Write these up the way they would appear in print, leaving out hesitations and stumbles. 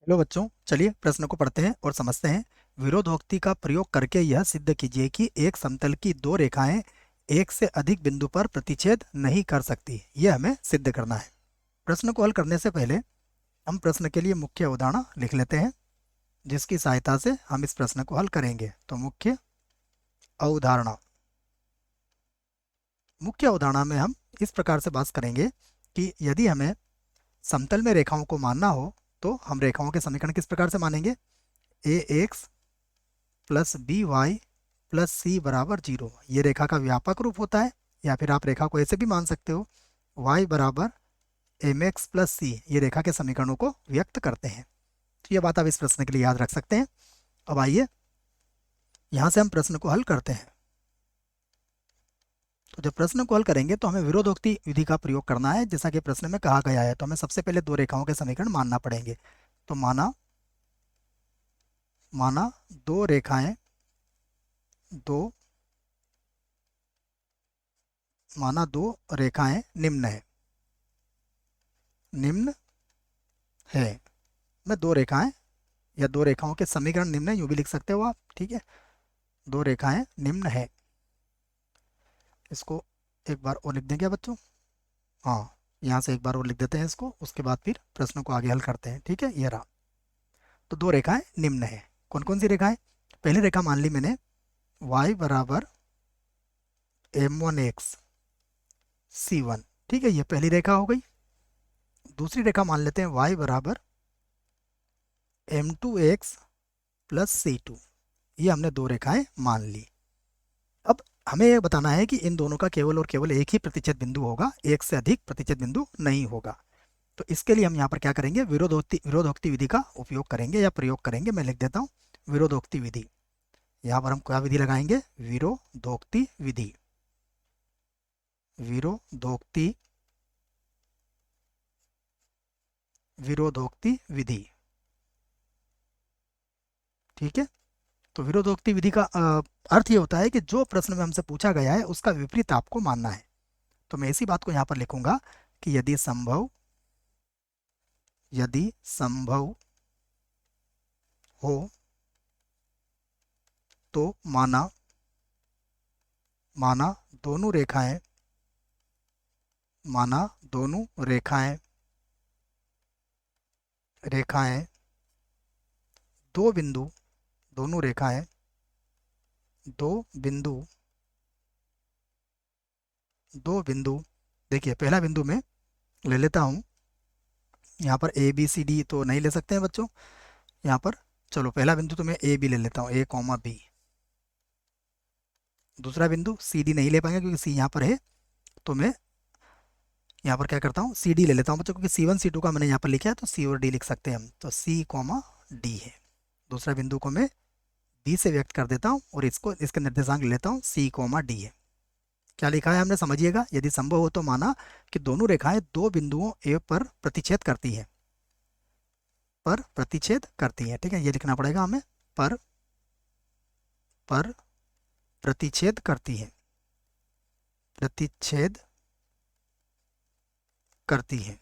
लो बच्चों, चलिए प्रश्न को पढ़ते हैं और समझते हैं। विरोधोक्ति का प्रयोग करके यह सिद्ध कीजिए कि एक समतल की दो रेखाएं एक से अधिक बिंदु पर प्रतिच्छेद नहीं कर सकती। यह हमें सिद्ध करना है। प्रश्न को हल करने से पहले हम प्रश्न के लिए मुख्य अवधारणा लिख लेते हैं, जिसकी सहायता से हम इस प्रश्न को हल करेंगे। तो मुख्य अवधारणा, मुख्य अवधारणा में हम इस प्रकार से बात करेंगे कि यदि हमें समतल में रेखाओं को मानना हो तो हम रेखाओं के समीकरण किस प्रकार से मानेंगे। A X plus B Y plus C बराबर 0, ये रेखा का व्यापक रूप होता है। या फिर आप रेखा को ऐसे भी मान सकते हो, y बराबर एम एक्स प्लस सी, ये रेखा के समीकरणों को व्यक्त करते हैं। तो ये बात आप इस प्रश्न के लिए याद रख सकते हैं। अब आइए यहाँ से हम प्रश्न को हल करते हैं। तो जब प्रश्न को हल करेंगे तो हमें विरोधोक्ति विधि का प्रयोग करना है, जैसा कि प्रश्न में कहा गया है। तो हमें सबसे पहले दो रेखाओं के समीकरण मानना पड़ेंगे। तो माना दो रेखाएं निम्न है। मैं दो रेखाएं या दो रेखाओं के समीकरण निम्न है, यूं भी लिख सकते हो आप, ठीक है। दो रेखाएं निम्न है, इसको एक बार और लिख दें क्या बच्चों? हाँ, यहाँ से एक बार और लिख देते हैं इसको, उसके बाद फिर प्रश्न को आगे हल करते हैं, ठीक है। ये रहा। तो दो रेखाएं निम्न है। कौन कौन सी रेखाएं? पहली रेखा मान ली मैंने y बराबर m1x c1, ठीक है, ये पहली रेखा हो गई। दूसरी रेखा मान लेते हैं y बराबर m2x प्लस c2, ये हमने दो रेखाएं मान ली। अब हमें यह बताना है कि इन दोनों का केवल और केवल एक ही प्रतिच्छेद बिंदु होगा, एक से अधिक प्रतिच्छेद बिंदु नहीं होगा। तो इसके लिए हम यहाँ पर क्या करेंगे, विरोधोक्ति विधि का उपयोग करेंगे या प्रयोग करेंगे। मैं लिख देता हूँ विरोधोक्ति विधि। यहाँ पर हम क्या विधि लगाएंगे? विरोधोक्ति विधि। विरोधोक्ति विधि, ठीक है। तो विरोधोक्ति विधि का अर्थ ये होता है कि जो प्रश्न में हमसे पूछा गया है उसका विपरीत आपको मानना है। तो मैं इसी बात को यहाँ पर लिखूंगा कि यदि संभव हो तो माना दोनों रेखाएं दो बिंदु, देखिए पहला बिंदु में ले लेता हूँ, यहाँ पर ए बी सी डी तो नहीं ले सकते हैं बच्चों। यहाँ पर चलो पहला बिंदु तो मैं ए बी ले लेता हूँ, ए कॉमा बी। दूसरा बिंदु सी डी नहीं ले पाएंगे क्योंकि सी यहाँ पर है। तो मैं यहाँ पर क्या करता हूँ, सी डी ले लेता हूँ बच्चों, क्योंकि सी वन सी टू का मैंने यहाँ पर लिखा है तो सी और डी लिख सकते हैं हम। तो सी कॉमा डी है। दूसरा बिंदु को मैं बी से व्यक्त कर देता हूँ और इसके निर्देशांक ले लेता हूँ, सी कॉमा डी है। क्या लिखा है हमने, समझिएगा। यदि संभव हो तो माना कि दोनों रेखाएं दो बिंदुओं ए पर प्रतिच्छेद करती हैं, ठीक है। ये लिखना पड़ेगा हमें, पर प्रतिच्छेद करती है।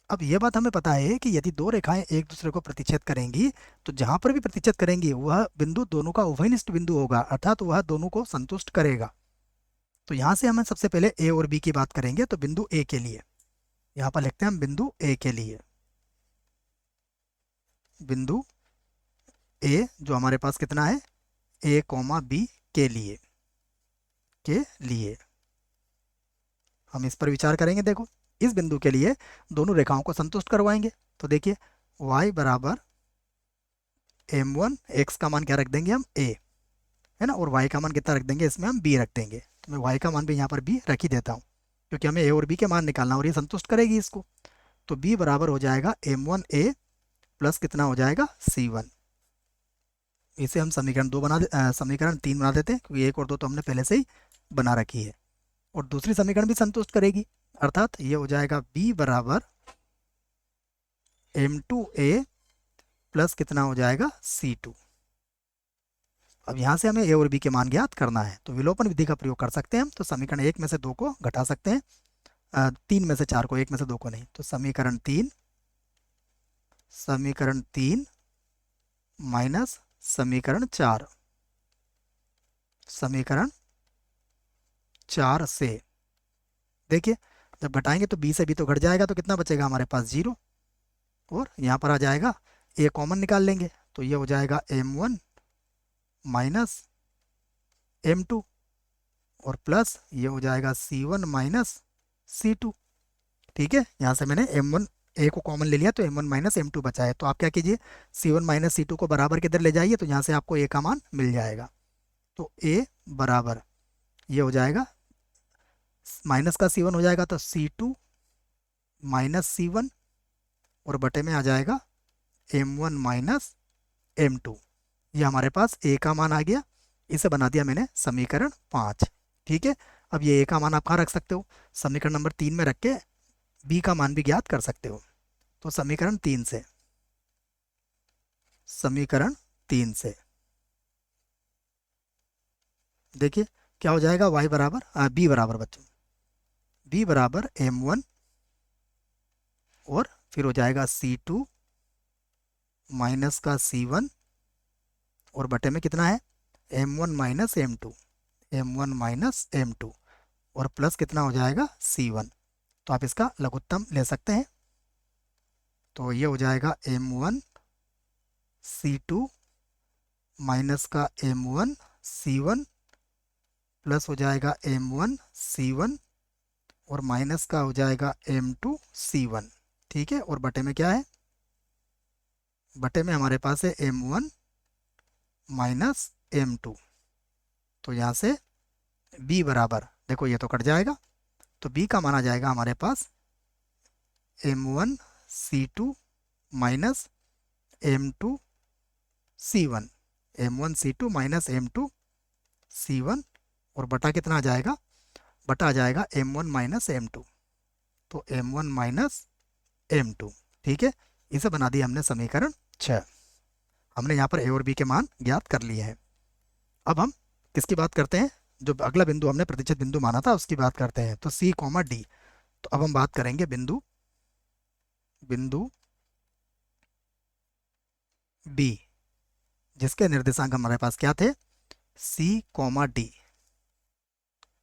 अब यह बात हमें पता है कि यदि दो रेखाएं एक दूसरे को प्रतिच्छेद करेंगी तो जहां पर भी प्रतिच्छेद करेंगी वह बिंदु दोनों का उभयनिष्ठ बिंदु होगा, अर्थात वह दोनों को संतुष्ट करेगा। तो यहां से हम सबसे पहले ए और बी की बात करेंगे। तो बिंदु ए के लिए यहां पर लिखते हैं हम, बिंदु ए के लिए, बिंदु ए जो हमारे पास कितना है, ए कॉमा बी के लिए हम इस पर विचार करेंगे। देखो इस बिंदु के लिए दोनों रेखाओं को संतुष्ट करवाएंगे। तो देखिए y बराबर m1, x का मान क्या रख देंगे हम, a है ना, और y का मान कितना रख देंगे, इसमें हम b रख देंगे। तो मैं y का मान भी यहाँ पर b रख ही देता हूँ, क्योंकि हमें a और b के मान निकालना और ये संतुष्ट करेगी इसको। तो b बराबर हो जाएगा m1a प्लस कितना हो जाएगा, c1। इसे हम समीकरण 3 बना देते हैं, क्योंकि 1 और 2 तो हमने पहले से ही बना रखी है। और दूसरी समीकरण भी संतुष्ट करेगी, अर्थात ये हो जाएगा b बराबर m2a प्लस कितना हो जाएगा, c2। अब यहाँ से हमें a और b के मान ज्ञात करना है, तो विलोपन विधि का प्रयोग कर सकते हैं हम। तो समीकरण 1 में से 2 को घटा सकते हैं। तीन में से चार को, एक में से दो को नहीं। तो समीकरण तीन माइनस समीकरण चार, समीकरण चार से देखिए, जब घटाएंगे तो बी से बी तो घट जाएगा, तो कितना बचेगा हमारे पास, जीरो। और यहाँ पर आ जाएगा ए कॉमन निकाल लेंगे, तो ये हो जाएगा m1 माइनस m2, और प्लस ये हो जाएगा c1 माइनस c2। ठीक है, यहाँ से मैंने m1 ए को कॉमन ले लिया, तो m1 माइनस m2 बचा है। तो आप क्या कीजिए, c1 माइनस c2 को बराबर किधर ले जाइए, तो यहाँ से आपको ए का मान मिल जाएगा। तो ए बराबर ये हो जाएगा, माइनस का c1 हो जाएगा तो c2 माइनस c1, और बटे में आ जाएगा m1 माइनस m2। ये हमारे पास ए का मान आ गया। इसे बना दिया मैंने समीकरण 5। ठीक है, अब ये ए का मान आप कहाँ रख सकते हो, समीकरण नंबर 3 में रख के बी का मान भी ज्ञात कर सकते हो। तो समीकरण 3 से देखिए क्या हो जाएगा, y बराबर बी बराबर बच्चों, बी बराबर m1, और फिर हो जाएगा c2 माइनस का c1, और बटे में कितना है, m1 minus m2, m1 minus m2, और प्लस कितना हो जाएगा, c1। तो आप इसका लघुत्तम ले सकते हैं। तो ये हो जाएगा m1 c2 माइनस का m1 c1, प्लस हो जाएगा m1 c1, और माइनस का हो जाएगा m2 c1। ठीक है, और बटे में क्या है, बटे में हमारे पास है m1 माइनस m2। तो यहाँ से b बराबर, देखो ये तो कट जाएगा, तो b का माना जाएगा हमारे पास m1 c2 minus m2 c1, m1 c2 minus m2 c1, और बटा कितना आ जाएगा, बटा आ जाएगा m1 माइनस m2, तो m1 माइनस m2। ठीक है, इसे बना दिया हमने समीकरण 6। हमने यहाँ पर ए और बी के मान ज्ञात कर लिए हैं। अब हम किसकी बात करते हैं, जो अगला बिंदु हमने प्रतिच्छेद बिंदु माना था उसकी बात करते हैं। तो सी कॉमा डी, तो अब हम बात करेंगे बिंदु बी, जिसके निर्देशांक हमारे पास क्या थे, सी कॉमा डी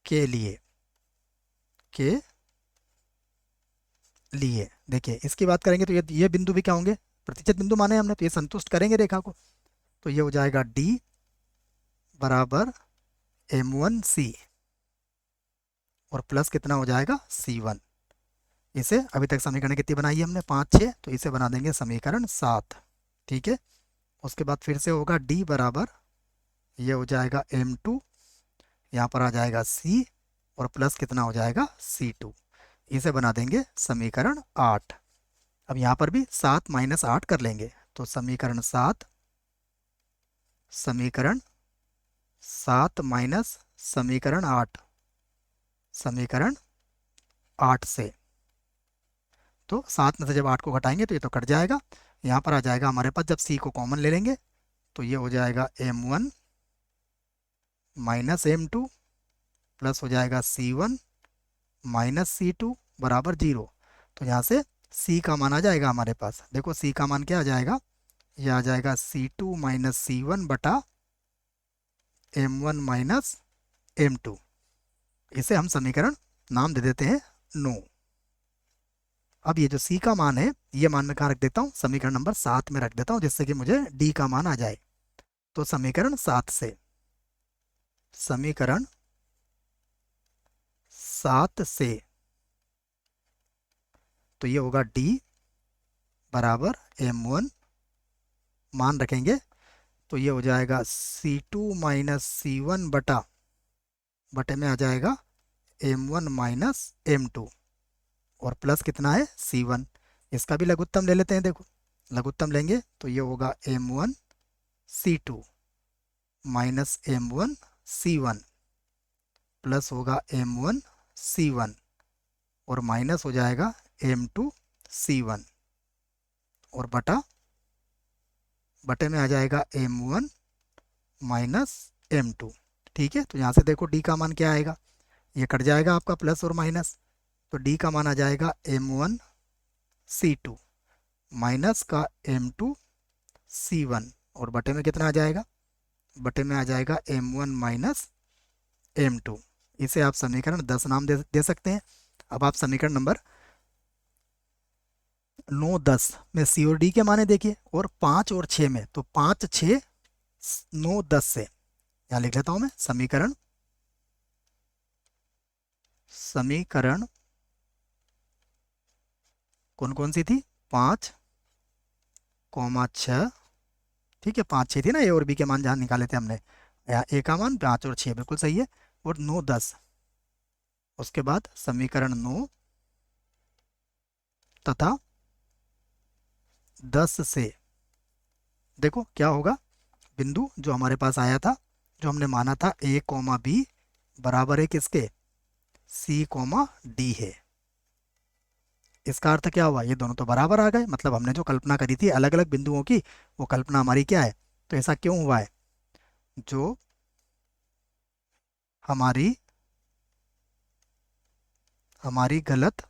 के लिए देखिए इसकी बात करेंगे, तो ये बिंदु भी क्या होंगे, प्रतिच्छेद बिंदु माने हमने, तो ये संतुष्ट करेंगे रेखा को। तो ये हो जाएगा डी बराबर m1c, और प्लस कितना हो जाएगा, c1। इसे अभी तक समीकरण कितनी बनाई है हमने, 5 6, तो इसे बना देंगे समीकरण 7। ठीक है, उसके बाद फिर से होगा d बराबर, ये हो जाएगा m2, यहाँ पर आ जाएगा c, और प्लस कितना हो जाएगा, c2। इसे बना देंगे समीकरण 8। अब यहाँ पर भी 7 माइनस 8 कर लेंगे, तो समीकरण 7 माइनस समीकरण 8, समीकरण 8 से, तो 7 में से जब 8 को घटाएंगे तो ये तो कट जाएगा। यहाँ पर आ जाएगा हमारे पास, जब c को कॉमन ले लेंगे तो ये हो जाएगा m1 माइनस m2, प्लस हो जाएगा c1 माइनस c2 बराबर 0। तो यहाँ से c का मान आ जाएगा हमारे पास, देखो c का मान क्या आ जाएगा, ये आ जाएगा c2 माइनस c1 बटा m1 माइनस m2। इसे हम समीकरण नाम दे देते हैं 9। अब ये जो c का मान है, ये मान मैं कहाँ रख देता हूँ, समीकरण नंबर 7 में रख देता हूँ, जिससे कि मुझे d का मान आ जाए। तो समीकरण 7 से, समीकरण 7 से, तो ये होगा d बराबर m1, मान रखेंगे तो ये हो जाएगा c2 माइनस c1 बटे में आ जाएगा m1 माइनस m2, और प्लस कितना है, c1। इसका भी लघुत्तम ले लेते हैं, देखो लघुत्तम लेंगे तो ये होगा m1 c2 minus m1 c1, plus होगा m1 c1, और माइनस हो जाएगा m2 c1, और बटे में आ जाएगा m1 माइनस m2। ठीक है, तो यहाँ से देखो d का मान क्या आएगा, ये कट जाएगा आपका प्लस और माइनस, तो डी का मान आ जाएगा M1 C2 माइनस का M2 C1, और बटे में कितना आ जाएगा, बटे में आ जाएगा M1 माइनस M2। इसे आप समीकरण 10 नाम दे सकते हैं। अब आप समीकरण नंबर 9 10 में सी और डी के माने देखिए, और 5 और 6 में, तो 5 6 9 10 से यहाँ लिख लेता हूं मैं समीकरण, समीकरण कौन कौन सी थी, 5 6, ठीक है 5 6 थी ना, ए और बी के मान जहाँ निकाले थे हमने, यहाँ ए का मान 5 और 6 बिल्कुल सही है, और 9 10, उसके बाद समीकरण 9 तथा 10 से देखो क्या होगा, बिंदु जो हमारे पास आया था, जो हमने माना था A, B बराबर है किसके, C, D है। इसका अर्थ क्या हुआ, ये दोनों तो बराबर आ गए, मतलब हमने जो कल्पना करी थी अलग अलग बिंदुओं की, वो कल्पना हमारी क्या है। तो ऐसा क्यों हुआ है, जो हमारी हमारी गलत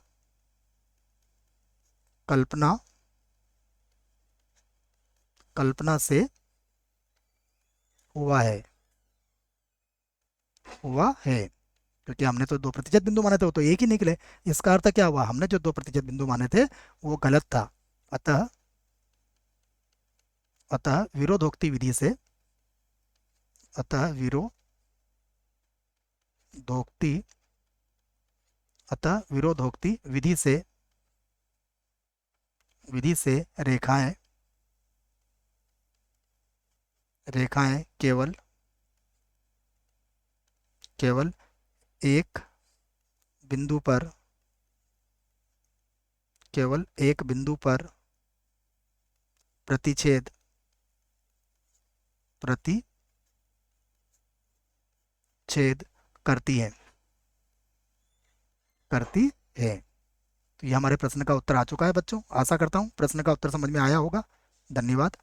कल्पना कल्पना से हुआ है, हुआ है, क्योंकि हमने तो 2% बिंदु माने थे, वो तो एक ही निकले। इसका अर्थ क्या हुआ, हमने जो 2% बिंदु माने थे वो गलत था। अतः अतः विरोधोक्ति विधि से अतः विरोधोक्ति अतः विरोधोक्ति विधि से रेखाएं रेखाएं केवल केवल एक बिंदु पर केवल एक बिंदु पर प्रतिच्छेद करती है करती है। तो ये हमारे प्रश्न का उत्तर आ चुका है बच्चों। आशा करता हूँ प्रश्न का उत्तर समझ में आया होगा। धन्यवाद।